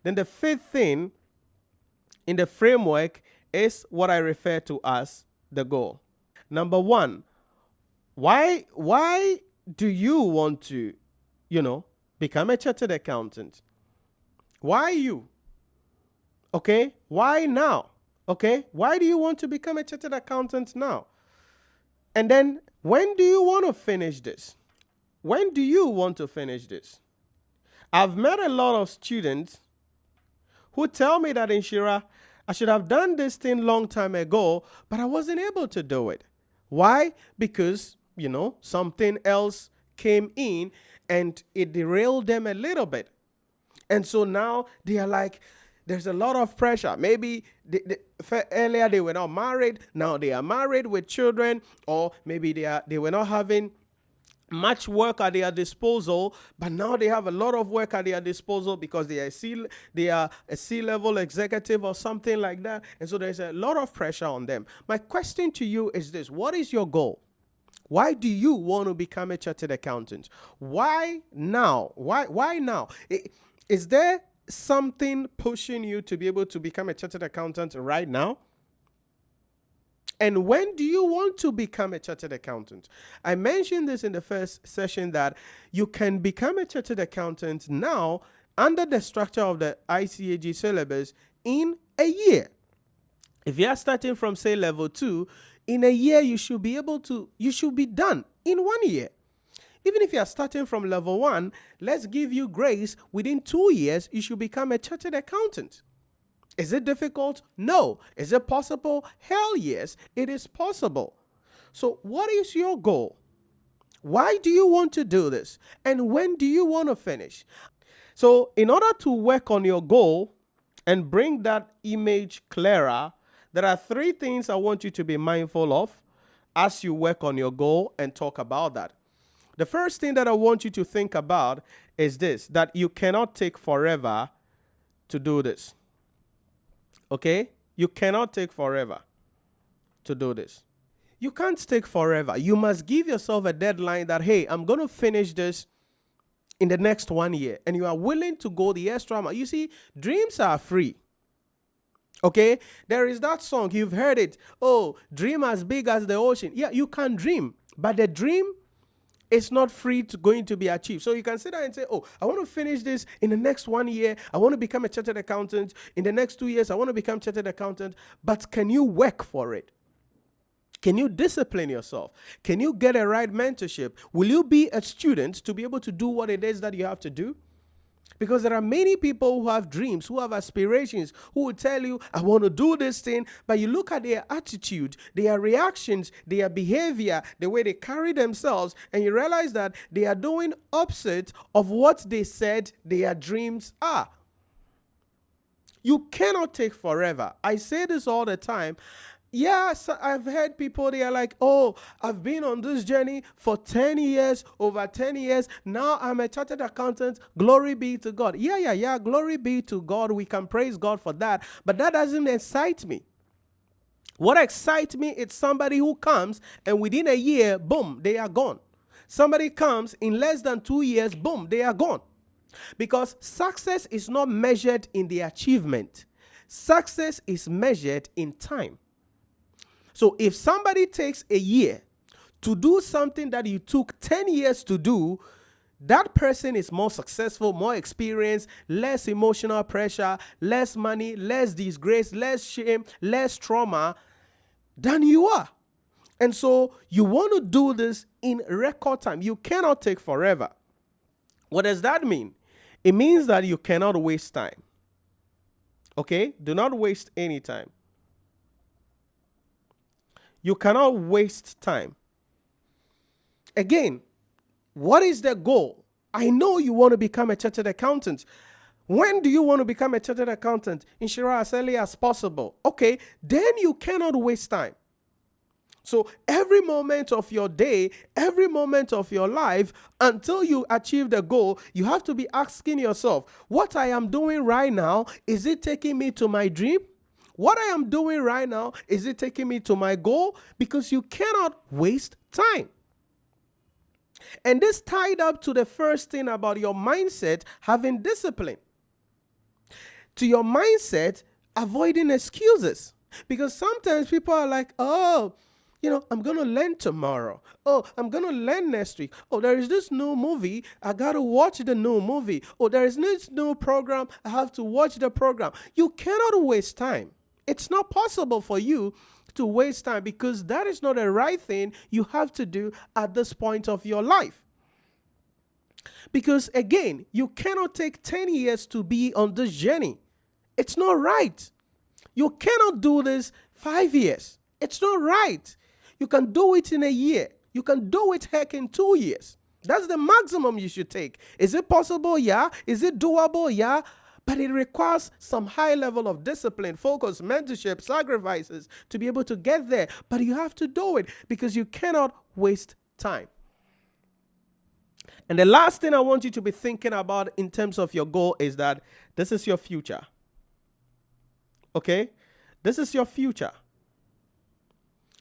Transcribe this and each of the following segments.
Then the fifth thing in the framework is what I refer to as the goal. Number one, why do you want to, become a chartered accountant? Why you? Okay? Why now? Okay? Why do you want to become a chartered accountant now? And then when do you want to finish this? When do you want to finish this? I've met a lot of students who tell me that, Nhyira, I should have done this thing long time ago, but I wasn't able to do it. Why? Because, something else came in and it derailed them a little bit. And so now they are like, there's a lot of pressure. Maybe earlier they were not married. Now they are married with children, or maybe they were not having much work at their disposal, but now they have a lot of work at their disposal because they are a C-level executive or something like that. And so there's a lot of pressure on them. My question to you is this: what is your goal? Why do you want to become a chartered accountant? Why now? Why now? Is there something pushing you to be able to become a chartered accountant right now? And when do you want to become a chartered accountant? I mentioned this in the first session that you can become a chartered accountant now under the structure of the ICAG syllabus in a year. If you are starting from, say, level 2, in a year you should be done in 1 year. Even if you are starting from level 1, let's give you grace. Within 2 years, you should become a chartered accountant. Is it difficult? No. Is it possible? Hell yes, it is possible. So what is your goal? Why do you want to do this? And when do you want to finish? So in order to work on your goal and bring that image clearer, there are 3 things I want you to be mindful of as you work on your goal and talk about that. The first thing that I want you to think about is this: that you cannot take forever to do this. Okay? You cannot take forever to do this. You can't take forever. You must give yourself a deadline that, hey, I'm going to finish this in the next 1 year. And you are willing to go the extra mile. You see, dreams are free. Okay? There is that song. You've heard it. Oh, dream as big as the ocean. Yeah, you can dream. But the dream is not going to be achieved. So you can sit there and say, oh, I want to finish this in the next 1 year. I want to become a chartered accountant. In the next 2 years, I want to become chartered accountant. But can you work for it? Can you discipline yourself? Can you get a right mentorship? Will you be a student to be able to do what it is that you have to do? Because there are many people who have dreams, who have aspirations, who will tell you, I want to do this thing. But you look at their attitude, their reactions, their behavior, the way they carry themselves, and you realize that they are doing opposite of what they said their dreams are. You cannot take forever. I say this all the time. Yes, I've heard people, they are like, oh, I've been on this journey for 10 years, over 10 years. Now I'm a chartered accountant. Glory be to God. Yeah. Glory be to God. We can praise God for that. But that doesn't excite me. What excites me is somebody who comes and within a year, boom, they are gone. Somebody comes in less than 2 years, boom, they are gone. Because success is not measured in the achievement. Success is measured in time. So if somebody takes a year to do something that you took 10 years to do, that person is more successful, more experienced, less emotional pressure, less money, less disgrace, less shame, less trauma than you are. And so you want to do this in record time. You cannot take forever. What does that mean? It means that you cannot waste time. Okay? Do not waste any time. You cannot waste time. Again, what is the goal? I know you want to become a chartered accountant. When do you want to become a chartered accountant? Nhyira, as early as possible. Okay, then you cannot waste time. So every moment of your day, every moment of your life, until you achieve the goal, you have to be asking yourself, what I am doing right now, is it taking me to my dream? What I am doing right now, is it taking me to my goal? Because you cannot waste time. And this tied up to the first thing about your mindset, having discipline. to your mindset, avoiding excuses. Because sometimes people are like, oh, I'm going to learn tomorrow. Oh, I'm going to learn next week. Oh, there is this new movie. I got to watch the new movie. Oh, there is this new program. I have to watch the program. You cannot waste time. It's not possible for you to waste time, because that is not the right thing you have to do at this point of your life. Because again, you cannot take 10 years to be on this journey. It's not right. You cannot do this 5 years. It's not right. You can do it in a year. You can do it heck in 2 years. That's the maximum you should take. Is it possible? Yeah. Is it doable? Yeah. But it requires some high level of discipline, focus, mentorship, sacrifices to be able to get there. But you have to do it, because you cannot waste time. And the last thing I want you to be thinking about in terms of your goal is that this is your future. Okay? This is your future.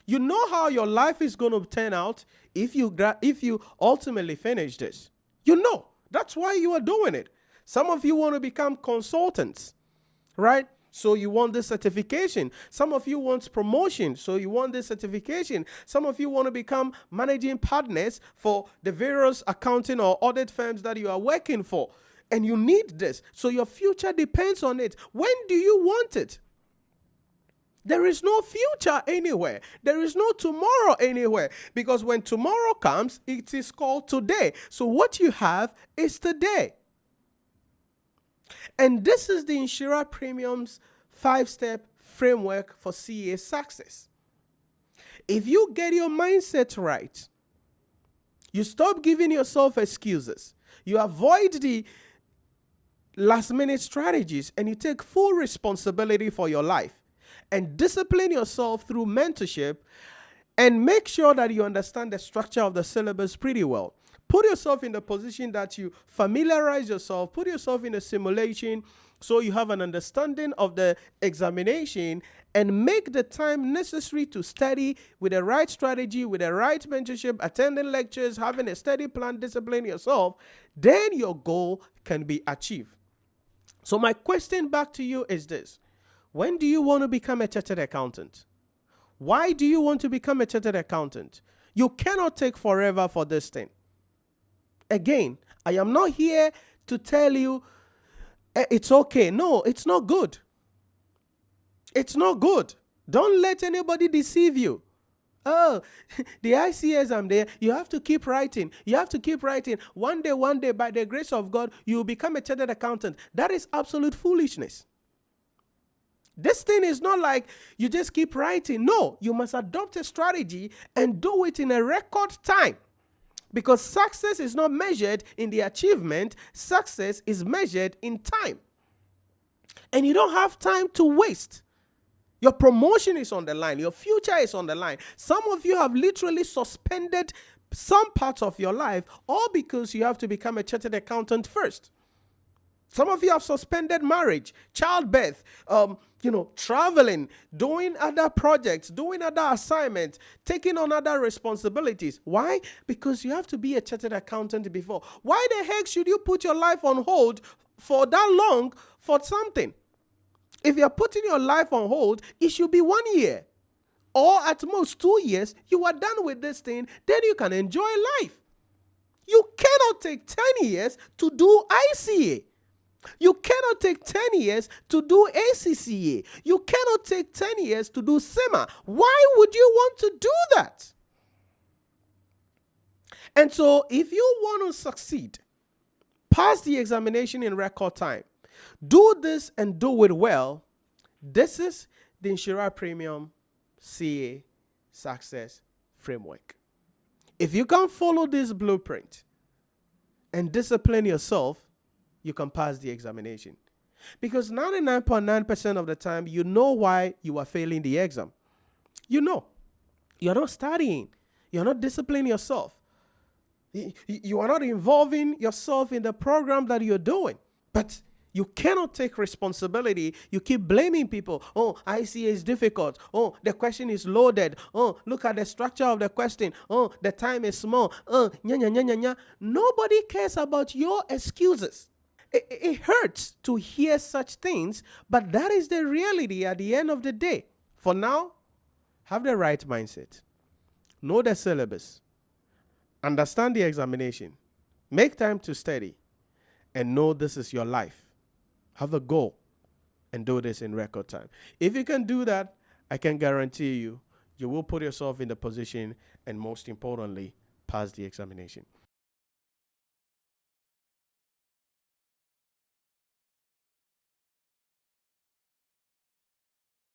You know how your life is going to turn out if you ultimately finish this. You know. That's why you are doing it. Some of you want to become consultants, right? So you want this certification. Some of you want promotion, so you want this certification. Some of you want to become managing partners for the various accounting or audit firms that you are working for. And you need this. So your future depends on it. When do you want it? There is no future anywhere. There is no tomorrow anywhere. Because when tomorrow comes, it is called today. So what you have is today. And this is the Nhyira Premium's 5-step framework for CA success. If you get your mindset right, you stop giving yourself excuses, you avoid the last-minute strategies, and you take full responsibility for your life, and discipline yourself through mentorship, and make sure that you understand the structure of the syllabus pretty well. Put yourself in the position that you familiarize yourself, put yourself in a simulation so you have an understanding of the examination, and make the time necessary to study with the right strategy, with the right mentorship, attending lectures, having a study plan, discipline yourself. Then your goal can be achieved. So my question back to you is this. When do you want to become a chartered accountant? Why do you want to become a chartered accountant? You cannot take forever for this thing. Again, I am not here to tell you it's okay. No, it's not good. It's not good. Don't let anybody deceive you. Oh, the ICA exam there, you have to keep writing. You have to keep writing. One day, by the grace of God, you will become a chartered accountant. That is absolute foolishness. This thing is not like you just keep writing. No, you must adopt a strategy and do it in a record time. Because success is not measured in the achievement. Success is measured in time. And you don't have time to waste. Your promotion is on the line. Your future is on the line. Some of you have literally suspended some parts of your life, all because you have to become a chartered accountant first. Some of you have suspended marriage, childbirth, traveling, doing other projects, doing other assignments, taking on other responsibilities. Why? Because you have to be a chartered accountant before. Why the heck should you put your life on hold for that long for something? If you're putting your life on hold, it should be 1 year. Or at most 2 years, you are done with this thing, then you can enjoy life. You cannot take 10 years to do ICA. You cannot take 10 years to do ACCA. You cannot take 10 years to do SEMA. Why would you want to do that? And so if you want to succeed, pass the examination in record time, do this and do it well, this is the Nhyira Premium CA Success Framework. If you can follow this blueprint and discipline yourself, you can pass the examination. Because 99.9% of the time, you know why you are failing the exam. You know. You're not studying. You're not disciplining yourself. You are not involving yourself in the program that you're doing. But you cannot take responsibility. You keep blaming people. Oh, ICA is difficult. Oh, the question is loaded. Oh, look at the structure of the question. Oh, the time is small. Nobody cares about your excuses. It hurts to hear such things, but that is the reality at the end of the day. For now, have the right mindset. Know the syllabus. Understand the examination. Make time to study. And know this is your life. Have a goal and do this in record time. If you can do that, I can guarantee you, you will put yourself in the position and most importantly, pass the examination.